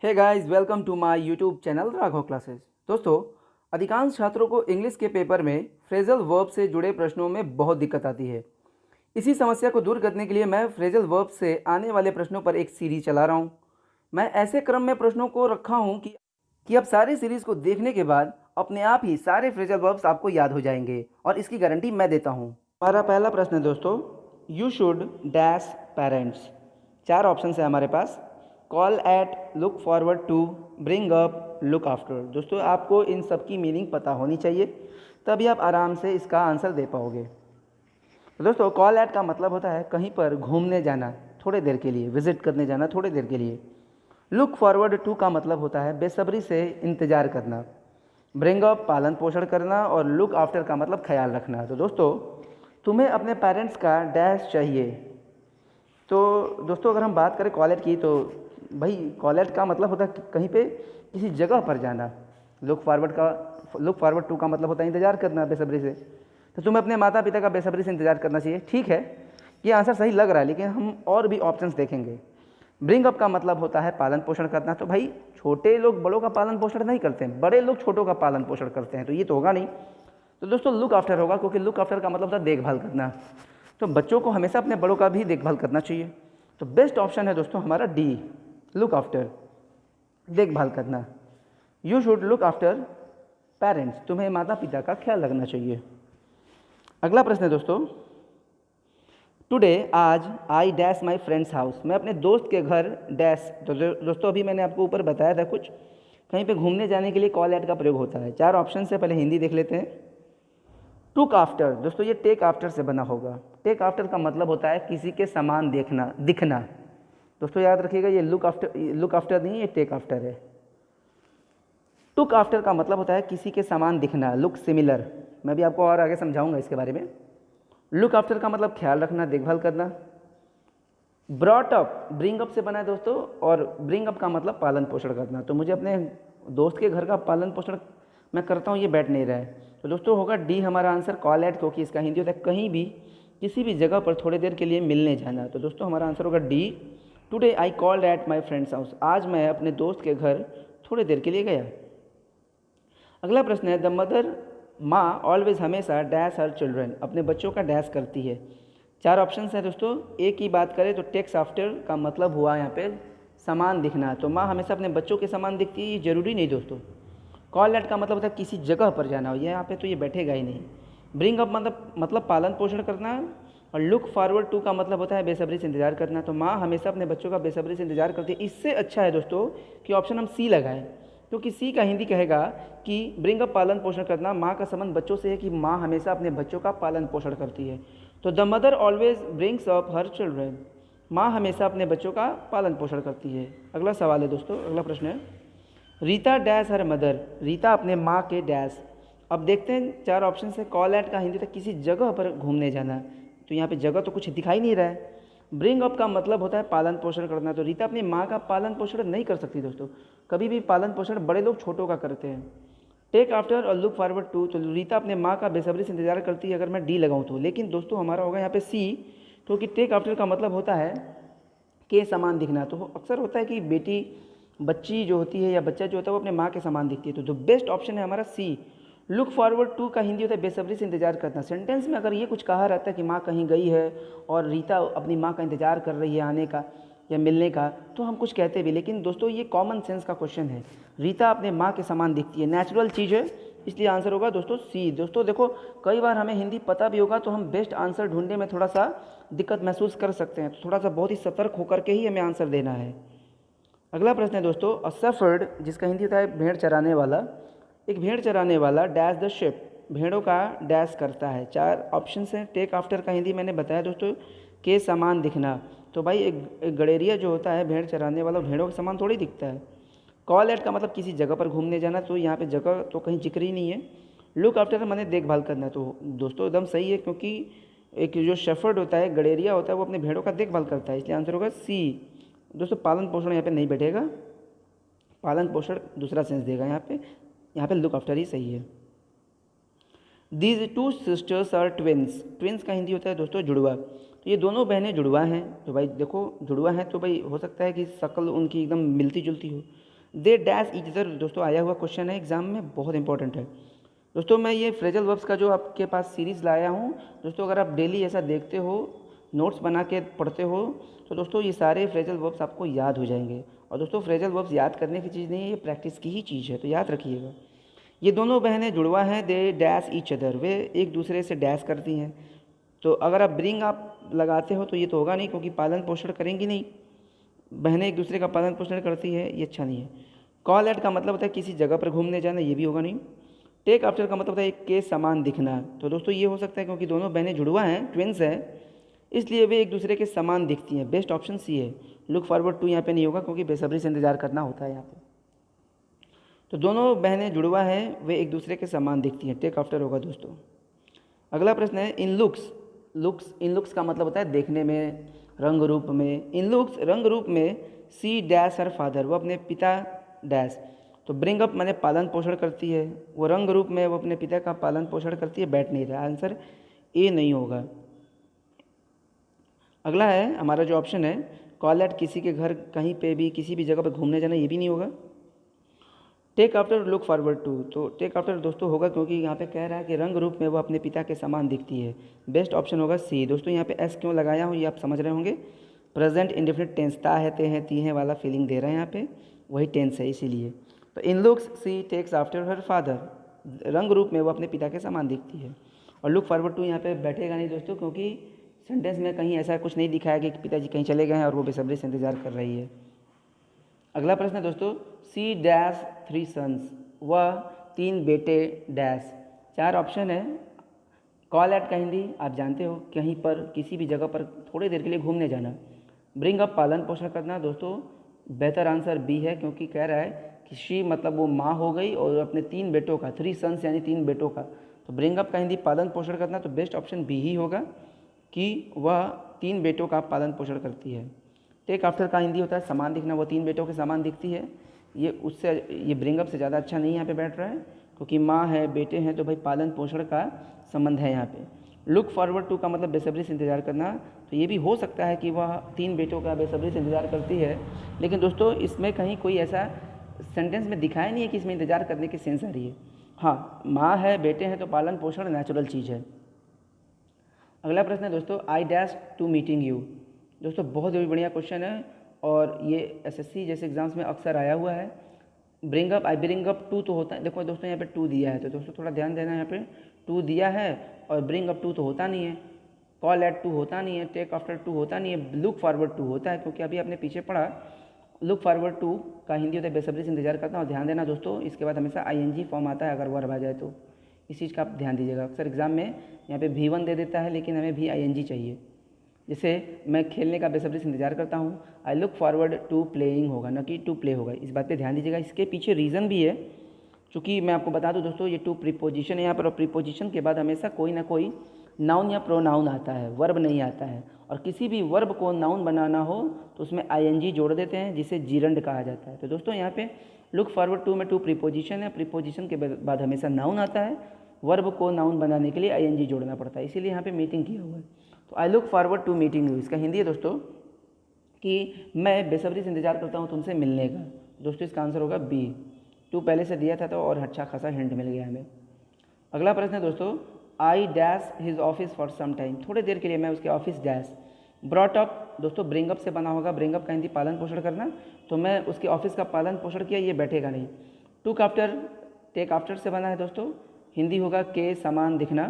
Hey guys, welcome to my YouTube channel Raghav classes. दोस्तों, अधिकांश छात्रों को इंग्लिश के पेपर में फ्रेजल वर्ब से जुड़े प्रश्नों में बहुत दिक्कत आती है। इसी समस्या को दूर करने के लिए मैं फ्रेजल वर्ब से आने वाले प्रश्नों पर एक सीरीज चला रहा हूँ। मैं ऐसे क्रम में प्रश्नों को रखा हूँ कि अब सारे सीरीज को देखने के बाद अपने आप ही सारे फ्रेजल वर्ब्स आपको याद हो जाएंगे और इसकी गारंटी मैं देता हूँ। हमारा पहला प्रश्न है दोस्तों, you should dash parents. 4 option है हमारे पास। Call at, look forward to, bring up, look after. दोस्तों, आपको इन सब की मीनिंग पता होनी चाहिए, तभी आप आराम से इसका आंसर दे पाओगे। तो दोस्तों, कॉल एट का मतलब होता है कहीं पर घूमने जाना थोड़े देर के लिए, विजिट करने जाना थोड़े देर के लिए। लुक फॉरवर्ड टू का मतलब होता है बेसब्री से इंतज़ार करना। ब्रिंग अप पालन पोषण करना, और लुक आफ्टर का मतलब ख्याल रखना। तो दोस्तों, तुम्हें अपने पेरेंट्स का डैश चाहिए। तो दोस्तों, अगर हम बात करें कॉलेट की, तो भाई कॉलेट का मतलब होता है कहीं पे किसी जगह पर जाना। लुक फॉरवर्ड टू का मतलब होता है इंतज़ार करना बेसब्री से। तो तुम्हें अपने माता पिता का बेसब्री से इंतज़ार करना चाहिए। ठीक है, ये आंसर सही लग रहा है, लेकिन हम और भी ऑप्शंस देखेंगे। ब्रिंग अप का मतलब होता है पालन पोषण करना। तो भाई छोटे लोग बड़ों का पालन पोषण नहीं करते हैं, बड़े लोग छोटों का पालन पोषण करते हैं, तो ये तो होगा नहीं। तो दोस्तों, लुक आफ्टर होगा, क्योंकि लुक आफ्टर का मतलब होता है देखभाल करना। तो बच्चों को हमेशा अपने बड़ों का भी देखभाल करना चाहिए। तो बेस्ट ऑप्शन है दोस्तों हमारा डी, लुक आफ्टर, देखभाल करना। You should look after parents, तुम्हें माता पिता का ख्याल रखना चाहिए। अगला प्रश्न है दोस्तों, टुडे, आज, I dash my friends house, मैं अपने दोस्त के घर डैश। तो दोस्तों, अभी मैंने आपको ऊपर बताया था कुछ, कहीं पे घूमने जाने के लिए कॉल एट का प्रयोग होता है। 4 ऑप्शन से पहले हिंदी देख लेते हैं। टुक आफ्टर, दोस्तों ये टेक आफ्टर से बना होगा। टेक आफ्टर का मतलब होता है किसी के समान देखना, दिखना। दोस्तों याद रखिएगा, ये लुक आफ्टर नहीं, ये टेक आफ्टर है। टुक आफ्टर का मतलब होता है किसी के समान दिखना, लुक सिमिलर। मैं भी आपको और आगे समझाऊंगा इसके बारे में। लुक आफ्टर का मतलब ख्याल रखना, देखभाल करना। ब्रॉट अप, ब्रिंग अप से बना है दोस्तों, और ब्रिंग अप का मतलब पालन पोषण करना। तो मुझे अपने दोस्त के घर का पालन पोषण मैं करता हूँ, ये बैठ नहीं रहा है। तो दोस्तों होगा डी हमारा आंसर, कॉल एट, क्योंकि इसका हिंदी होता है कहीं भी, किसी भी जगह पर थोड़ी देर के लिए मिलने जाना। तो दोस्तों हमारा आंसर होगा D, today I called at my friends house, आज मैं अपने दोस्त के घर थोड़ी देर के लिए गया। अगला प्रश्न है, द मदर, माँ ऑलवेज, हमेशा डैश हर चिल्ड्रन, अपने बच्चों का डैश करती है। 4 ऑप्शन है दोस्तों। एक की बात करें तो टेक्स आफ्टर का मतलब हुआ यहाँ पे समान दिखना। तो माँ हमेशा अपने बच्चों के समान दिखती है, ये जरूरी नहीं दोस्तों। कॉल एट का मतलब होता है किसी जगह पर जाना हो, यहाँ पे तो ये बैठेगा ही नहीं। ब्रिंग अप मतलब पालन पोषण करना, और लुक फॉरवर्ड टू का मतलब होता है बेसब्री से इंतजार करना। तो माँ हमेशा अपने बच्चों का बेसब्री से इंतजार करती है। इससे अच्छा है दोस्तों कि ऑप्शन हम सी लगाएं, क्योंकि सी का हिंदी कहेगा कि ब्रिंग अप पालन पोषण करना, माँ का संबंध बच्चों से है कि माँ हमेशा अपने बच्चों का पालन पोषण करती है। तो the mother always brings up her children, माँ हमेशा अपने बच्चों का पालन पोषण करती है। अगला सवाल है दोस्तों, अगला प्रश्न है, Rita dash her mother, Rita अपने माँ के डैश। अब देखते हैं 4 ऑप्शन से। कॉल एट का हिंदी तक किसी जगह पर घूमने जाना, तो यहाँ पे जगह तो कुछ दिखाई नहीं रहा है। ब्रिंग अप का मतलब होता है पालन पोषण करना। तो रीता अपनी माँ का पालन पोषण नहीं कर सकती दोस्तों, कभी भी पालन पोषण बड़े लोग छोटों का करते हैं। टेक आफ्टर और लुक फॉरवर्ड टू, तो रीता अपने माँ का बेसब्री से इंतजार करती है, अगर मैं डी लगाऊँ तो। लेकिन दोस्तों हमारा होगा यहाँ पे सी, क्योंकि टेक आफ्टर का मतलब होता है के समान दिखना। तो अक्सर होता है कि बच्ची जो होती है या बच्चा जो होता है वो अपने माँ के समान दिखती है। तो जो बेस्ट ऑप्शन है हमारा सी, लुक फॉरवर्ड टू का हिंदी होता है बेसब्री से इंतजार करना। सेंटेंस में अगर ये कुछ कहा रहता है कि माँ कहीं गई है और रीता अपनी माँ का इंतजार कर रही है आने का या मिलने का, तो हम कुछ कहते भी। लेकिन दोस्तों ये कॉमन सेंस का क्वेश्चन है, रीता अपने माँ के समान दिखती है, नेचुरल चीज़ है, इसलिए आंसर होगा दोस्तों सी। दोस्तों देखो, कई बार हमें हिंदी पता भी होगा तो हम बेस्ट आंसर ढूंढने में थोड़ा सा दिक्कत महसूस कर सकते हैं, तो थोड़ा सा बहुत ही सतर्क होकर के ही हमें आंसर देना है। अगला प्रश्न है दोस्तों, अ शेफर्ड, जिसका हिंदी होता है भेड़ चराने वाला, एक भेड़ चराने वाला डैश द शिप, भेड़ों का डैश करता है। 4 ऑप्शन हैं। टेक आफ्टर का हिंदी मैंने बताया दोस्तों, के समान दिखना। तो भाई एक गडेरिया जो होता है भेड़ चराने वाला, भेड़ों के समान थोड़ी दिखता है। कॉल एट का मतलब किसी जगह पर घूमने जाना, तो यहाँ पे जगह तो कहीं जिक्र ही नहीं है। लुक आफ्टर मैंने देखभाल करना, तो दोस्तों एकदम सही है, क्योंकि एक जो शेफर्ड होता है, गडेरिया होता है, वो अपने भेड़ों का देखभाल करता है, इसलिए आंसर होगा सी। दोस्तों पालन पोषण यहाँ पे नहीं बैठेगा, पालन पोषण दूसरा सेंस देगा यहाँ पे लुक आफ्टर ही सही है। These 2 sisters are twins, twins का हिंदी होता है दोस्तों जुड़वा। तो ये दोनों बहनें जुड़वा हैं। तो भाई देखो जुड़वा हैं तो भाई हो सकता है कि शक्ल उनकी एकदम मिलती जुलती हो। दे डैश ईच अदर दोस्तों आया हुआ क्वेश्चन है एग्जाम में, बहुत इंपॉर्टेंट है दोस्तों। मैं ये फ्रेजल वर्ब्स का जो आपके पास सीरीज़ लाया हूँ दोस्तों, अगर आप डेली ऐसा देखते हो, नोट्स बना के पढ़ते हो, तो दोस्तों ये सारे फ्रेजल वर्ब्स आपको याद हो जाएंगे। और दोस्तों फ्रेजल वर्ब्स याद करने की चीज़ नहीं है, ये प्रैक्टिस की ही चीज़ है, तो याद रखिएगा। ये दोनों बहनें जुड़वा हैं, दे डैश ईच अदर, वे एक दूसरे से डैश करती हैं। तो अगर आप ब्रिंग आप लगाते हो तो ये तो होगा नहीं, क्योंकि पालन पोषण करेंगी नहीं, बहनें एक दूसरे का पालन पोषण करती है, ये अच्छा नहीं है। कॉल एट का मतलब होता है किसी जगह पर घूमने जाना, ये भी होगा नहीं। टेक आफ्टर का मतलब होता है एक के समान दिखना, तो दोस्तों ये हो सकता है क्योंकि दोनों बहनें जुड़वा हैं, ट्विंस हैं, इसलिए वे एक दूसरे के समान दिखती हैं। बेस्ट ऑप्शन सी है। लुक फॉरवर्ड टू यहाँ पे नहीं होगा क्योंकि बेसब्री से इंतजार करना होता है यहाँ पे। तो दोनों बहनें जुड़वा हैं, वे एक दूसरे के समान दिखती हैं, टेक आफ्टर होगा दोस्तों। अगला प्रश्न है इन लुक्स। इन लुक्स का मतलब होता है देखने में, रंग रूप में। इन लुक्स रंग रूप में सी डैश हर फादर, वो अपने पिता डैश। तो ब्रिंग अप मैंने पालन पोषण करती है, वो रंग रूप में वो अपने पिता का पालन पोषण करती है, बैठ नहीं रहा, आंसर ए नहीं होगा। अगला है हमारा जो ऑप्शन है कॉल एट, किसी के घर, कहीं पे भी, किसी भी जगह पर घूमने जाना, ये भी नहीं होगा। Take after look forward to, तो टेक आफ्टर दोस्तों होगा क्योंकि यहाँ पे कह रहा है कि रंग रूप में वो अपने पिता के समान दिखती है। बेस्ट ऑप्शन होगा सी। दोस्तों यहाँ पे एस क्यों लगाया हूँ ये आप समझ रहे होंगे, प्रेजेंट इंडेफिनिट टेंस, ता है, ते हैं, ती हैं वाला फीलिंग दे रहे हैं यहाँ पे, वही टेंस है इसीलिए। तो in looks C takes after her father, रंग रूप में वो अपने पिता के समान दिखती है। और लुक फॉरवर्ड टू यहाँ पे बैठेगा नहीं दोस्तों, क्योंकि सेंटेंस में कहीं ऐसा कुछ नहीं दिखाया कि पिताजी कहीं चले गए हैं और वो बेसब्री से इंतजार कर रही है। अगला प्रश्न है दोस्तों सी डैश 3 सन्स, वह 3 बेटे डैश। 4 ऑप्शन है। कॉल एट का हिंदी आप जानते हो, कहीं पर, किसी भी जगह पर थोड़ी देर के लिए घूमने जाना। ब्रिंग अप पालन पोषण करना, दोस्तों बेहतर आंसर बी है, क्योंकि कह रहा है कि शी मतलब वो माँ हो गई और अपने 3 बेटों का, 3 सन्स यानी 3 बेटों का। तो ब्रिंग अप का हिंदी पालन पोषण करना, तो बेस्ट ऑप्शन बी ही होगा कि वह 3 बेटों का पालन पोषण करती है। टेक आफ्टर का हिंदी होता है समान दिखना, वो 3 बेटों के समान दिखती है। ये उससे, ये ब्रिंग अप से ज़्यादा अच्छा नहीं यहाँ पे बैठ रहा है, क्योंकि माँ है, बेटे हैं, तो भाई पालन पोषण का संबंध है यहाँ पे। लुक फॉरवर्ड टू का मतलब बेसब्री से इंतजार करना, तो ये भी हो सकता है कि वह 3 बेटों का बेसब्री से इंतजार करती है, लेकिन दोस्तों इसमें कहीं कोई ऐसा सेंटेंस में दिखाया नहीं है कि इसमें इंतजार करने की सेंस आ रही है। हाँ, माँ है, बेटे हैं, तो पालन पोषण नेचुरल चीज़ है। अगला प्रश्न है दोस्तों I dash to meeting you. दोस्तों बहुत ही बढ़िया क्वेश्चन है और ये एसएससी जैसे एग्जाम्स में अक्सर आया हुआ है। Bring up, I bring up to तो होता है, देखो दोस्तों यहाँ पे टू दिया है, तो दोस्तों थोड़ा ध्यान देना, यहाँ पे टू दिया है और ब्रिंग अप टू तो होता नहीं है, कॉल एट टू होता नहीं है, टेक आफ्टर टू होता नहीं है, लुक फॉरवर्ड टू होता है, क्योंकि अभी आपने पीछे पढ़ा लुक फॉरवर्ड टू का हिंदी होता है बेसब्री से इंतजार करता हूँ। और ध्यान देना दोस्तों, इसके बाद हमेशा आईएनजी फॉर्म आता है अगर वर्ब आ जाए तो, इस चीज़ का आप ध्यान दीजिएगा। अक्सर एग्जाम में यहाँ पे V1 दे देता है, लेकिन हमें भी आईएनजी चाहिए। जैसे मैं खेलने का बेसब्री से इंतजार करता हूँ, I look forward to playing होगा, न कि टू प्ले होगा, इस बात पे ध्यान दीजिएगा। इसके पीछे रीज़न भी है, चूँकि मैं आपको बता दूँ दोस्तों ये टू प्रीपोजिशन है यहाँ पर, और प्रीपोजिशन के बाद हमेशा कोई ना कोई नाउन या प्रोनाउन आता है, वर्ब नहीं आता है। और किसी भी वर्ब को नाउन बनाना हो तो उसमें आईएनजी जोड़ देते हैं, जिसे जीरंड कहा जाता है। तो दोस्तों यहाँ पे लुक फॉरवर्ड टू में टू प्रीपोजिशन है, प्रीपोजिशन के बाद हमेशा नाउन आता है, वर्ब को नाउन बनाने के लिए आईएनजी जोड़ना पड़ता है, इसीलिए यहाँ पे मीटिंग किया हुआ है। तो I look forward to meeting you, इसका हिंदी है दोस्तों कि मैं बेसब्री से इंतजार करता हूँ तुमसे मिलने का। दोस्तों इसका आंसर होगा बी, टू पहले से दिया था तो और अच्छा खासा हिंट मिल गया हमें। अगला प्रश्न है दोस्तों I dash his office for some time, थोड़ी देर के लिए मैं उसके ऑफिस डैश। ब्रॉट अप दोस्तों ब्रिंग अप से बना होगा, ब्रिंग अप का हिंदी पालन पोषण करना, तो मैं उसके ऑफिस का पालन पोषण किया, ये बैठेगा नहीं। टुक आफ्टर, टेक आफ्टर से बना है दोस्तों, हिंदी होगा के समान दिखना,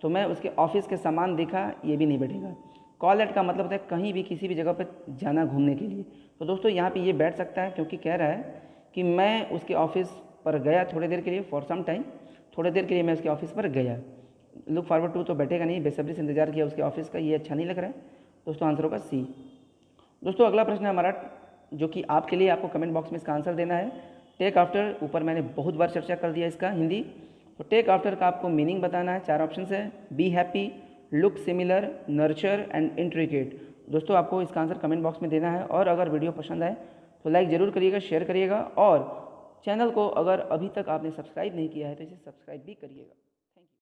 तो मैं उसके ऑफिस के समान दिखा, ये भी नहीं बैठेगा। कॉल एट का मतलब होता है कहीं भी, किसी भी जगह पर जाना घूमने के लिए, तो दोस्तों यहाँ पे ये बैठ सकता है, क्योंकि कह रहा है कि मैं उसके ऑफिस पर गया थोड़ी देर के लिए, फॉर सम टाइम, थोड़ी देर के लिए मैं उसके ऑफिस पर गया। लुक फॉरवर्ड टू तो बैठेगा नहीं, बेसब्री से इंतजार किया उसके ऑफिस का, ये अच्छा नहीं लग रहा है दोस्तों, आंसर होगा सी। दोस्तों अगला प्रश्न है हमारा, जो कि आपके लिए, आपको कमेंट बॉक्स में इसका आंसर देना है। टेक आफ्टर, ऊपर मैंने बहुत बार चर्चा कर दिया इसका हिंदी, तो टेक आफ्टर का आपको मीनिंग बताना है। 4 ऑप्शन है, be happy, look similar, nurture and intricate. दोस्तों आपको इसका आंसर कमेंट बॉक्स में देना है, और अगर वीडियो पसंद आए तो लाइक ज़रूर करिएगा, शेयर करिएगा, और चैनल को अगर अभी तक आपने सब्सक्राइब नहीं किया है तो इसे सब्सक्राइब भी करिएगा।